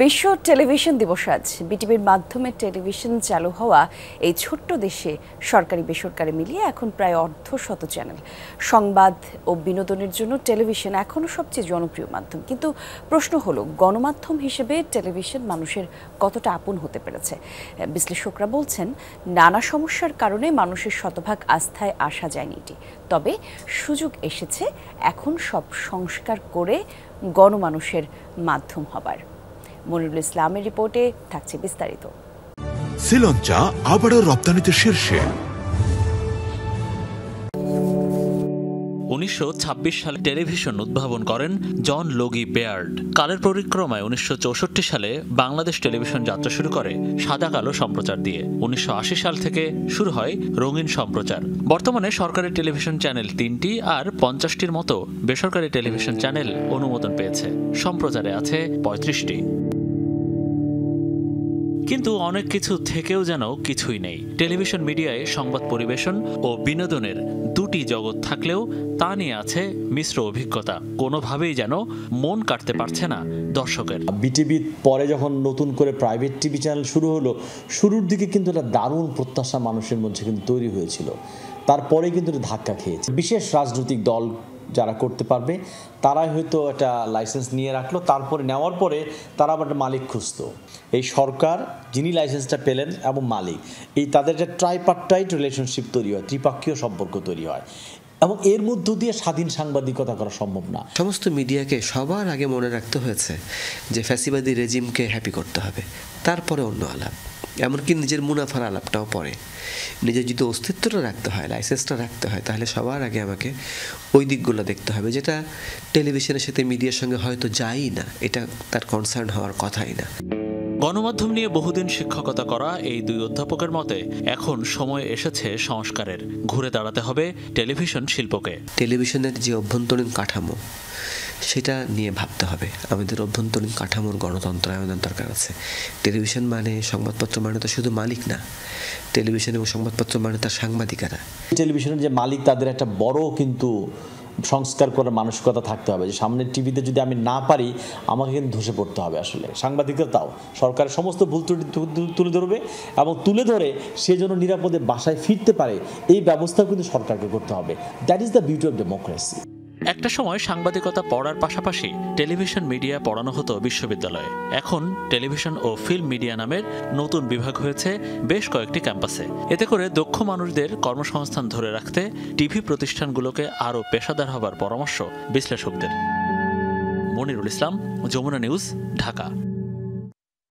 বিশ্ব টেলিভিশন দিবস আজ। বিটিভির মাধ্যমে টেলিভিশন চালু হওয়া এই ছোট্ট দেশে সরকারি বেসরকারি মিলিয়ে এখন প্রায় অর্ধশত চ্যানেল। সংবাদ ও বিনোদনের জন্য টেলিভিশন এখনও সবচেয়ে জনপ্রিয় মাধ্যম। কিন্তু প্রশ্ন হলো, গণমাধ্যম হিসেবে টেলিভিশন মানুষের কতটা আপন হতে পেরেছে? বিশ্লেষকরা বলছেন, নানা সমস্যার কারণে মানুষের শতভাগ আস্থায় আসা যায়নি এটি। তবে সুযোগ এসেছে এখন সব সংস্কার করে গণমানুষের মাধ্যম হবার। মনিরুল ইসলামের রিপোর্টে থাকছে বিস্তারিত। শ্রীলঙ্কা আবারও রপ্তানিতে শীর্ষে। 1926 সালে টেলিভিশন উদ্ভাবন করেন জন লোগি বেয়ার্ড। কালের পরিক্রমায় 1964 সালে বাংলাদেশ টেলিভিশন যাত্রা শুরু করে সাদা কালো সম্প্রচার দিয়ে। 1980 সাল থেকে শুরু হয় রঙিন সম্প্রচার। বর্তমানে সরকারি টেলিভিশন চ্যানেল 3টি আর 50টির মতো বেসরকারি টেলিভিশন চ্যানেল অনুমোদন পেয়েছে। সম্প্রচারে আছে 35টি। কিন্তু অনেক কিছু থেকেও যেন কিছুই নেই। টেলিভিশন মিডিয়ায় সংবাদ পরিবেশন ও বিনোদনের দুটি জগৎ থাকলেও তা নিয়ে আছে মিশ্র অভিজ্ঞতা। কোনোভাবেই যেন মন কাটতে পারছে না দর্শকের। বিটিভি পরে যখন নতুন করে প্রাইভেট টিভি চ্যানেল শুরু হলো, শুরুর দিকে কিন্তু একটা দারুণ প্রত্যাশা মানুষের মধ্যে কিন্তু তৈরি হয়েছিল। তারপরে কিন্তু ধাক্কা খেয়েছে। বিশেষ রাজনৈতিক দল যারা করতে পারবে তারাই হয়তো একটা লাইসেন্স নিয়ে রাখলো, তারপরে নেওয়ার পরে তারা আবার একটা মালিক খুঁজতো। এই সরকার যিনি লাইসেন্সটা পেলেন এবং মালিক, এই তাদের একটা ট্রাইপার্টাইট রিলেশনশিপ তৈরি হয়, ত্রিপক্ষীয় সম্পর্ক তৈরি হয়, এবং এর মধ্য দিয়ে স্বাধীন সাংবাদিকতা করা সম্ভব না। সমস্ত মিডিয়াকে সবার আগে মনে রাখতে হয়েছে যে ফ্যাসিবাদী রেজিমকে হ্যাপি করতে হবে, তারপরে অন্য আলাপ, এমনকি নিজের মুনাফার আলাপটাও পরে। নিজের যদি অস্তিত্বটা রাখতে হয়, লাইসেন্সটা রাখতে হয়, তাহলে সবার আগে আমাকে ওই দিকগুলো দেখতে হবে, যেটা টেলিভিশনের সাথে মিডিয়ার সঙ্গে হয়তো যায়ই না, এটা তার কনসার্ন হওয়ার কথাই না। গণমাধ্যম নিয়ে বহুদিন শিক্ষকতা করা এই দুই অধ্যাপকের মতে এখন সময় এসেছে সংস্কারের। ঘুরে দাঁড়াতে হবে টেলিভিশন শিল্পকে। টেলিভিশনের যে অভ্যন্তরীণ কাঠামো, সেটা নিয়ে ভাবতে হবে। আমাদের অভ্যন্তরীণ কাঠামোর গণতন্ত্রায়নের দরকার আছে। টেলিভিশন মানে, সংবাদপত্র মানে তো শুধু মালিক না, টেলিভিশন এবং সংবাদপত্র মানে তার সাংবাদিকেরা। টেলিভিশনের যে মালিক, তাদের একটা বড় কিন্তু সংস্কার করার মানসিকতা থাকতে হবে যে সামনের টিভিতে যদি আমি না পারি, আমাকে কিন্তু ধসে পড়তে হবে। আসলে সাংবাদিকতাও সরকারের সমস্ত ভুল ত্রুটি তুলে ধরবে, এবং তুলে ধরে সে যেন নিরাপদে বাসায় ফিরতে পারে, এই ব্যবস্থাও কিন্তু সরকারকে করতে হবে। That is the beauty of democracy. একটা সময় সাংবাদিকতা পড়ার পাশাপাশি টেলিভিশন মিডিয়া পড়ানো হতো বিশ্ববিদ্যালয়ে। এখন টেলিভিশন ও ফিল্ম মিডিয়া নামের নতুন বিভাগ হয়েছে বেশ কয়েকটি ক্যাম্পাসে। এতে করে দক্ষ মানুষদের কর্মসংস্থান ধরে রাখতে টিভি প্রতিষ্ঠানগুলোকে আরও পেশাদার হবার পরামর্শ বিশ্লেষকদের। মনিরুল ইসলাম, যমুনা নিউজ, ঢাকা।